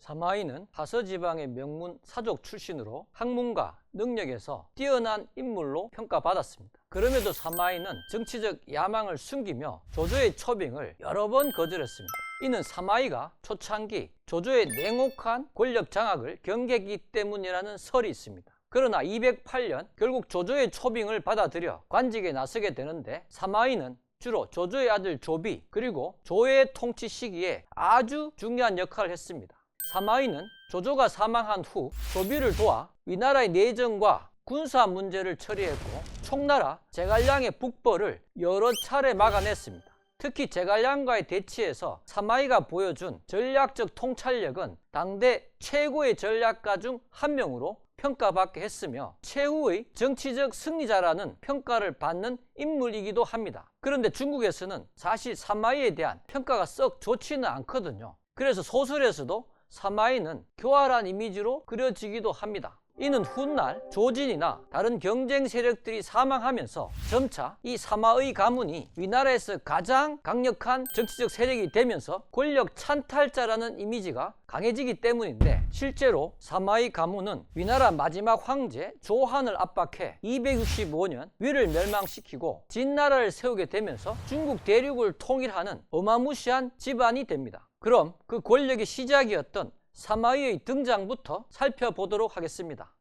사마이는 하서지방의 명문 사족 출신으로 학문과 능력에서 뛰어난 인물로 평가받았습니다. 그럼에도 사마이는 정치적 야망을 숨기며 조조의 초빙을 여러 번 거절했습니다. 이는 사마이가 초창기 조조의 냉혹한 권력 장악을 경계했기 때문이라는 설이 있습니다. 그러나 208년 결국 조조의 초빙을 받아들여 관직에 나서게 되는데, 사마이는 주로 조조의 아들 조비 그리고 조의 통치 시기에 아주 중요한 역할을 했습니다. 사마이는 조조가 사망한 후 조비를 도와 위나라의 내정과 군사 문제를 처리했고, 총나라 제갈량의 북벌을 여러 차례 막아냈습니다. 특히 제갈량과의 대치에서 사마이가 보여준 전략적 통찰력은 당대 최고의 전략가 중 한 명으로 평가받게 했으며 최후의 정치적 승리자라는 평가를 받는 인물이기도 합니다. 그런데 중국에서는 사실 사마이에 대한 평가가 썩 좋지는 않거든요. 그래서 소설에서도 사마이는 교활한 이미지로 그려지기도 합니다. 이는 훗날 조진이나 다른 경쟁 세력들이 사망하면서 점차 이 사마의 가문이 위나라에서 가장 강력한 정치적 세력이 되면서 권력 찬탈자라는 이미지가 강해지기 때문인데, 실제로 사마의 가문은 위나라 마지막 황제 조한을 압박해 265년 위를 멸망시키고 진나라를 세우게 되면서 중국 대륙을 통일하는 어마무시한 집안이 됩니다. 그럼 그 권력의 시작이었던 사마이의 등장부터 살펴보도록 하겠습니다.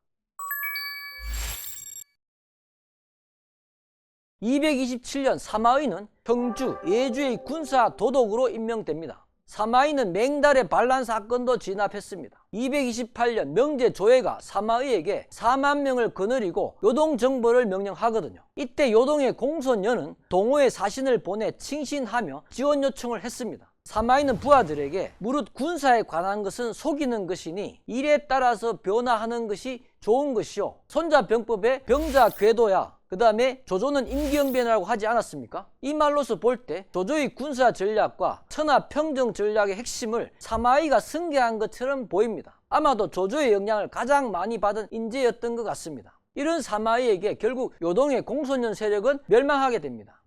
227년 사마이는 형주, 예주의 군사 도독으로 임명됩니다. 사마이는 맹달의 반란 사건도 진압했습니다. 228년 명제 조예가 사마이에게 4만 명을 거느리고 요동 정벌을 명령하거든요. 이때 요동의 공손녀는 동호의 사신을 보내 칭신하며 지원 요청을 했습니다. 사마이는 부하들에게 무릇 군사에 관한 것은 속이는 것이니 일에 따라서 변화하는 것이 좋은 것이요, 손자병법에 병자 궤도야, 그 다음에 조조는 임기응변이라고 하지 않았습니까? 이 말로서 볼 때 조조의 군사 전략과 천하평정 전략의 핵심을 사마이가 승계한 것처럼 보입니다. 아마도 조조의 영향을 가장 많이 받은 인재였던 것 같습니다. 이런 사마이에게 결국 요동의 공손년 세력은 멸망하게 됩니다.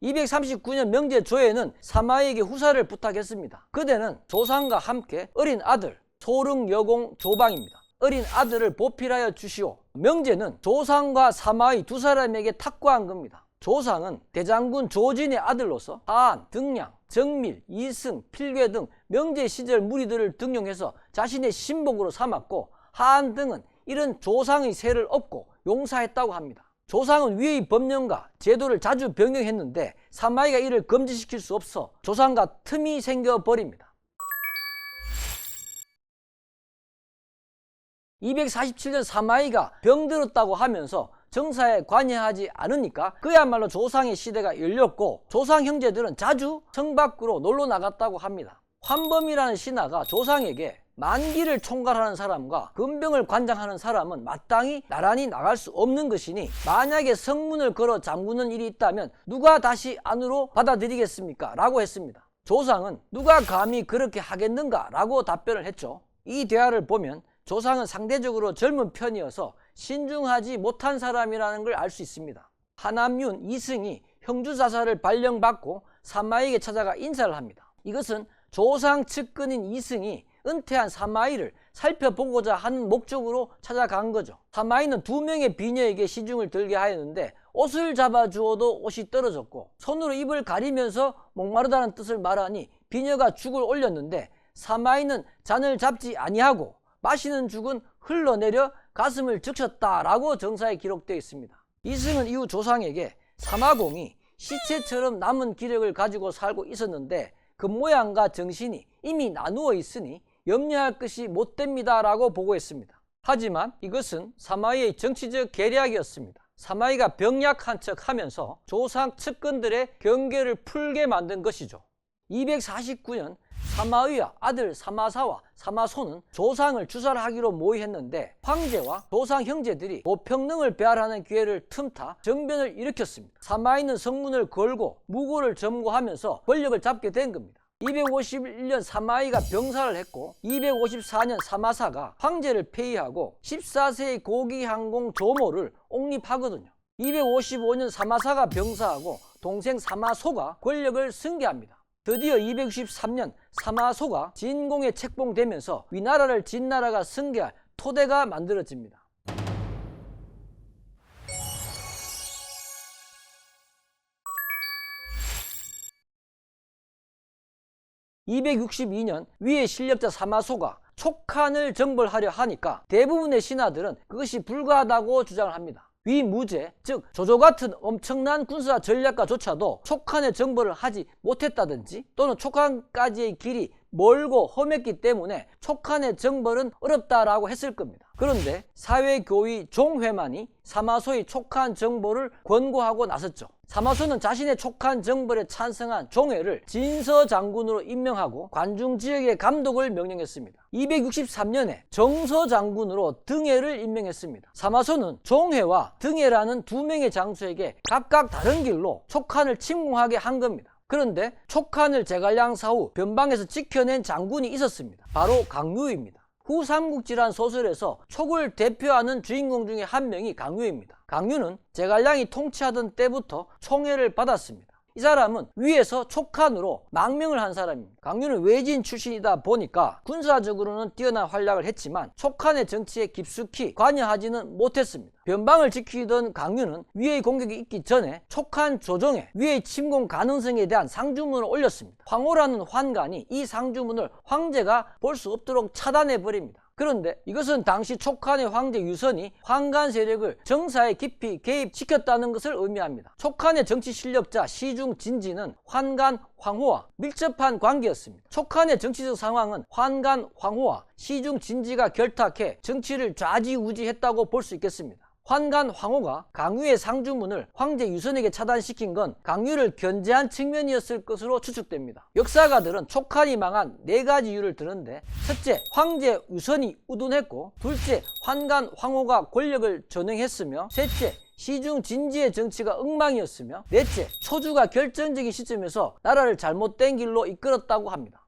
239년 명제 조예는 사마이에게 후사를 부탁했습니다. 그대는 조상과 함께 어린 아들 소릉 여공 조방입니다. 어린 아들을 보필하여 주시오. 명제는 조상과 사마이 두 사람에게 탁구한 겁니다. 조상은 대장군 조진의 아들로서 하안, 등량, 정밀, 이승, 필괴 등 명제 시절 무리들을 등용해서 자신의 신복으로 삼았고, 하안 등은 이런 조상의 세를 업고 용사했다고 합니다. 조상은 위의 법령과 제도를 자주 변경했는데 사마이가 이를 금지시킬 수 없어 조상과 틈이 생겨버립니다. 247년 사마이가 병들었다고 하면서 정사에 관여하지 않으니까 그야말로 조상의 시대가 열렸고, 조상 형제들은 자주 성 밖으로 놀러 나갔다고 합니다. 환범이라는 신하가 조상에게 만기를 총괄하는 사람과 근병을 관장하는 사람은 마땅히 나란히 나갈 수 없는 것이니 만약에 성문을 걸어 잠그는 일이 있다면 누가 다시 안으로 받아들이겠습니까? 라고 했습니다. 조상은 누가 감히 그렇게 하겠는가? 라고 답변을 했죠. 이 대화를 보면 조상은 상대적으로 젊은 편이어서 신중하지 못한 사람이라는 걸 알 수 있습니다. 하남윤, 이승이 형주사사를 발령받고 사마이에게 찾아가 인사를 합니다. 이것은 조상 측근인 이승이 은퇴한 사마이를 살펴보고자 하는 목적으로 찾아간 거죠. 사마이는 2명의 비녀에게 시중을 들게 하였는데 옷을 잡아주어도 옷이 떨어졌고, 손으로 입을 가리면서 목마르다는 뜻을 말하니 비녀가 죽을 올렸는데 사마이는 잔을 잡지 아니하고 마시는 죽은 흘러내려 가슴을 적셨다라고 정사에 기록되어 있습니다. 이승은 이후 조상에게 사마공이 시체처럼 남은 기력을 가지고 살고 있었는데 그 모양과 정신이 이미 나누어 있으니 염려할 것이 못됩니다 라고 보고했습니다. 하지만 이것은 사마이의 정치적 계략이었습니다. 사마이가 병약한 척 하면서 조상 측근들의 경계를 풀게 만든 것이죠. 249년 사마의와 아들 사마사와 사마소는 조상을 주살하기로 모의했는데 황제와 조상 형제들이 보평릉을 배할하는 기회를 틈타 정변을 일으켰습니다. 사마이는 성문을 걸고 무고를 점거하면서 권력을 잡게 된 겁니다. 251년 사마이가 병사를 했고 254년 사마사가 황제를 폐위하고 14세의 고기항공 조모를 옹립하거든요. 255년 사마사가 병사하고 동생 사마소가 권력을 승계합니다. 드디어 263년 사마소가 진공에 책봉되면서 위나라를 진나라가 승계할 토대가 만들어집니다. 262년 위의 실력자 사마소가 촉한을 정벌하려 하니까 대부분의 신하들은 그것이 불가하다고 주장을 합니다. 위무제, 즉 조조 같은 엄청난 군사 전략가조차도 촉한의 정벌을 하지 못했다든지 또는 촉한까지의 길이 멀고 험했기 때문에 촉한의 정벌은 어렵다라고 했을 겁니다. 그런데 사회교의 종회만이 사마소의 촉한 정벌을 권고하고 나섰죠. 사마소는 자신의 촉한 정벌에 찬성한 종회를 진서장군으로 임명하고 관중 지역의 감독을 명령했습니다. 263년에 정서장군으로 등해를 임명했습니다. 사마소는 종회와 등해라는 두 명의 장수에게 각각 다른 길로 촉한을 침공하게 한 겁니다. 그런데 촉한을 제갈량사 후 변방에서 지켜낸 장군이 있었습니다. 바로 강유입니다. 후삼국지란 소설에서 촉을 대표하는 주인공 중에 한 명이 강유입니다. 강유는 제갈량이 통치하던 때부터 총애를 받았습니다. 이 사람은 위에서 촉한으로 망명을 한 사람입니다. 강유는 외진 출신이다 보니까 군사적으로는 뛰어난 활약을 했지만 촉한의 정치에 깊숙이 관여하지는 못했습니다. 변방을 지키던 강유는 위의 공격이 있기 전에 촉한 조정에 위의 침공 가능성에 대한 상주문을 올렸습니다. 황호라는 환관이 이 상주문을 황제가 볼 수 없도록 차단해버립니다. 그런데 이것은 당시 촉한의 황제 유선이 환관 세력을 정사에 깊이 개입시켰다는 것을 의미합니다. 촉한의 정치 실력자 시중 진지는 환관 황호와 밀접한 관계였습니다. 촉한의 정치적 상황은 환관 황호와 시중 진지가 결탁해 정치를 좌지우지했다고 볼 수 있겠습니다. 환관 황호가 강유의 상주문을 황제 유선에게 차단시킨 건 강유를 견제한 측면이었을 것으로 추측됩니다. 역사가들은 촉한이 망한 4가지 이유를 드는데, 첫째, 황제 유선이 우둔했고, 둘째, 환관 황호가 권력을 전횡했으며, 셋째, 시중 진지의 정치가 엉망이었으며, 넷째, 초주가 결정적인 시점에서 나라를 잘못된 길로 이끌었다고 합니다.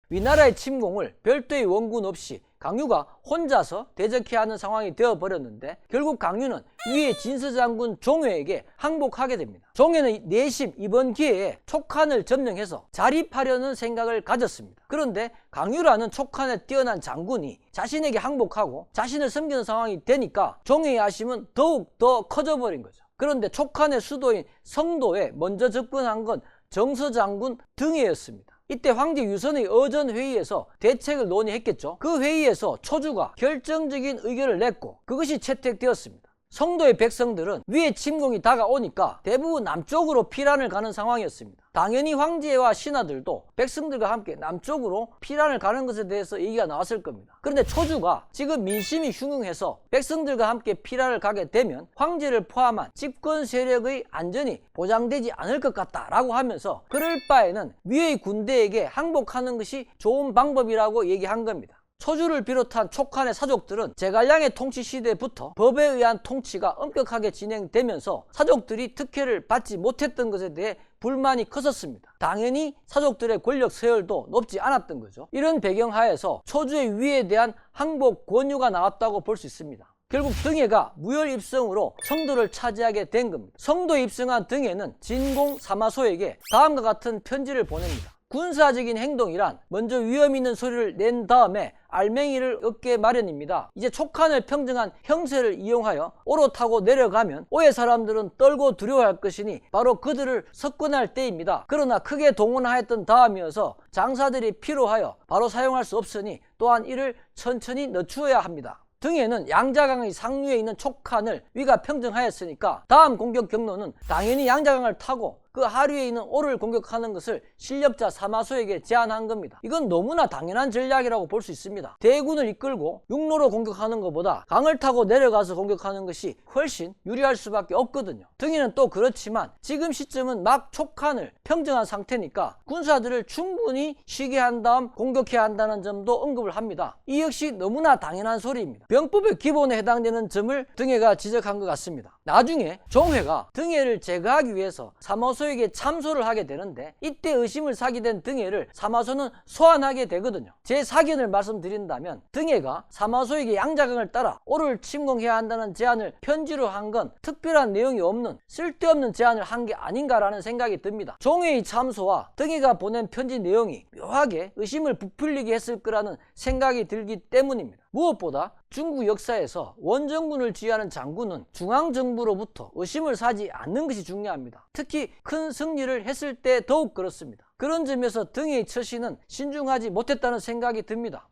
위나라의 침공을 별도의 원군 없이 강유가 혼자서 대적해야 하는 상황이 되어버렸는데, 결국 강유는 위의 진서장군 종회에게 항복하게 됩니다. 종회는 내심 이번 기회에 촉한을 점령해서 자립하려는 생각을 가졌습니다. 그런데 강유라는 촉한에 뛰어난 장군이 자신에게 항복하고 자신을 섬기는 상황이 되니까 종회의 아심은 더욱 더 커져버린 거죠. 그런데 촉한의 수도인 성도에 먼저 접근한 건 정서장군 등해였습니다. 이때 황제 유선의 어전회의에서 대책을 논의했겠죠. 그 회의에서 초주가 결정적인 의견을 냈고 그것이 채택되었습니다. 성도의 백성들은 위에 침공이 다가오니까 대부분 남쪽으로 피란을 가는 상황이었습니다. 당연히 황제와 신하들도 백성들과 함께 남쪽으로 피란을 가는 것에 대해서 얘기가 나왔을 겁니다. 그런데 초주가 지금 민심이 흉흉해서 백성들과 함께 피란을 가게 되면 황제를 포함한 집권 세력의 안전이 보장되지 않을 것 같다라고 하면서 그럴 바에는 위의 군대에게 항복하는 것이 좋은 방법이라고 얘기한 겁니다. 초주를 비롯한 촉한의 사족들은 제갈량의 통치 시대부터 법에 의한 통치가 엄격하게 진행되면서 사족들이 특혜를 받지 못했던 것에 대해 불만이 컸었습니다. 당연히 사족들의 권력 서열도 높지 않았던 거죠. 이런 배경하에서 초주의 위에 대한 항복 권유가 나왔다고 볼 수 있습니다. 결국 등해가 무혈 입성으로 성도를 차지하게 된 겁니다. 성도에 입성한 등해는 진공 사마소에게 다음과 같은 편지를 보냅니다. 군사적인 행동이란 먼저 위험 있는 소리를 낸 다음에 알맹이를 얻게 마련입니다. 이제 촉한을 평정한 형세를 이용하여 오로 타고 내려가면 오의 사람들은 떨고 두려워할 것이니 바로 그들을 석권할 때입니다. 그러나 크게 동원하였던 다음이어서 장사들이 피로하여 바로 사용할 수 없으니 또한 이를 천천히 늦추어야 합니다. 등해는 양자강의 상류에 있는 촉한을 위가 평정하였으니까 다음 공격 경로는 당연히 양자강을 타고 그 하류에 있는 오를 공격하는 것을 실력자 사마소에게 제안한 겁니다. 이건 너무나 당연한 전략이라고 볼 수 있습니다. 대군을 이끌고 육로로 공격하는 것보다 강을 타고 내려가서 공격하는 것이 훨씬 유리할 수밖에 없거든요. 등해는 또 그렇지만 지금 시점은 막 촉한을 평정한 상태니까 군사들을 충분히 쉬게 한 다음 공격해야 한다는 점도 언급을 합니다. 이 역시 너무나 당연한 소리입니다. 병법의 기본에 해당되는 점을 등해가 지적한 것 같습니다. 나중에 종회가 등해를 제거하기 위해서 사마소에게 참소를 하게 되는데, 이때 의심을 사게 된 등해를 사마소는 소환하게 되거든요. 제 사견을 말씀드린다면 등해가 사마소에게 양자강을 따라 오를 침공해야 한다는 제안을 편지로 한 건 특별한 내용이 없는 쓸데없는 제안을 한 게 아닌가라는 생각이 듭니다. 종회의 참소와 등해가 보낸 편지 내용이 묘하게 의심을 부풀리게 했을 거라는 생각이 들기 때문입니다. 무엇보다 중국 역사에서 원정군을 지휘하는 장군은 중앙정부로부터 의심을 사지 않는 것이 중요합니다. 특히 큰 승리를 했을 때 더욱 그렇습니다. 그런 점에서 등해의 처신은 신중하지 못했다는 생각이 듭니다.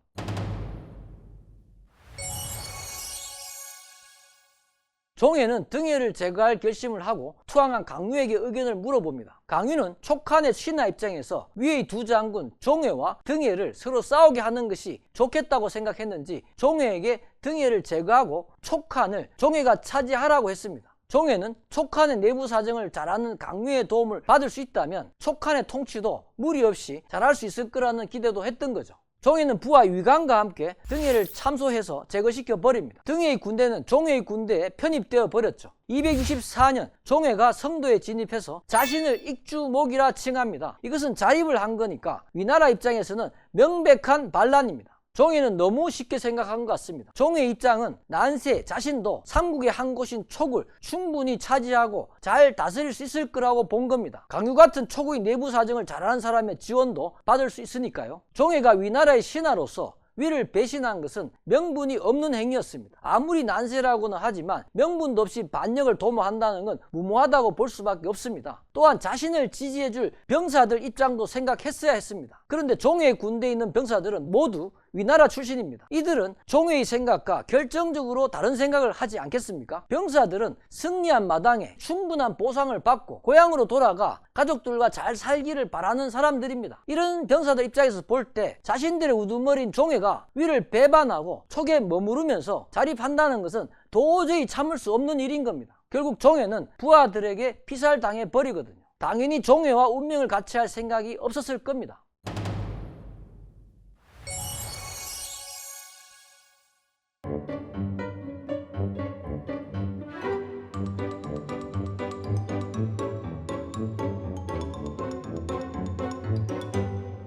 종회는 등해를 제거할 결심을 하고 투항한 강유에게 의견을 물어봅니다. 강유는 촉한의 신하 입장에서 위의 두 장군 종회와 등해를 서로 싸우게 하는 것이 좋겠다고 생각했는지 종회에게 등해를 제거하고 촉한을 종회가 차지하라고 했습니다. 종회는 촉한의 내부 사정을 잘 아는 강유의 도움을 받을 수 있다면 촉한의 통치도 무리 없이 잘할 수 있을 거라는 기대도 했던 거죠. 종회는 부하 위관과 함께 등해를 참소해서 제거시켜 버립니다. 등해의 군대는 종회의 군대에 편입되어 버렸죠. 264년 종회가 성도에 진입해서 자신을 익주목이라 칭합니다. 이것은 자립을 한 거니까 위나라 입장에서는 명백한 반란입니다. 종회는 너무 쉽게 생각한 것 같습니다. 종회의 입장은 난세 자신도 삼국의 한 곳인 촉을 충분히 차지하고 잘 다스릴 수 있을 거라고 본 겁니다. 강유 같은 촉의 내부 사정을 잘 아는 사람의 지원도 받을 수 있으니까요. 종회가 위나라의 신하로서 위를 배신한 것은 명분이 없는 행위였습니다. 아무리 난세라고는 하지만 명분도 없이 반역을 도모한다는 건 무모하다고 볼 수밖에 없습니다. 또한 자신을 지지해줄 병사들 입장도 생각했어야 했습니다. 그런데 종회의 군대에 있는 병사들은 모두 위나라 출신입니다. 이들은 종회의 생각과 결정적으로 다른 생각을 하지 않겠습니까? 병사들은 승리한 마당에 충분한 보상을 받고 고향으로 돌아가 가족들과 잘 살기를 바라는 사람들입니다. 이런 병사들 입장에서 볼 때 자신들의 우두머리인 종회가 위를 배반하고 촉에 머무르면서 자립한다는 것은 도저히 참을 수 없는 일인 겁니다. 결국 종회는 부하들에게 피살당해 버리거든요. 당연히 종회와 운명을 같이 할 생각이 없었을 겁니다.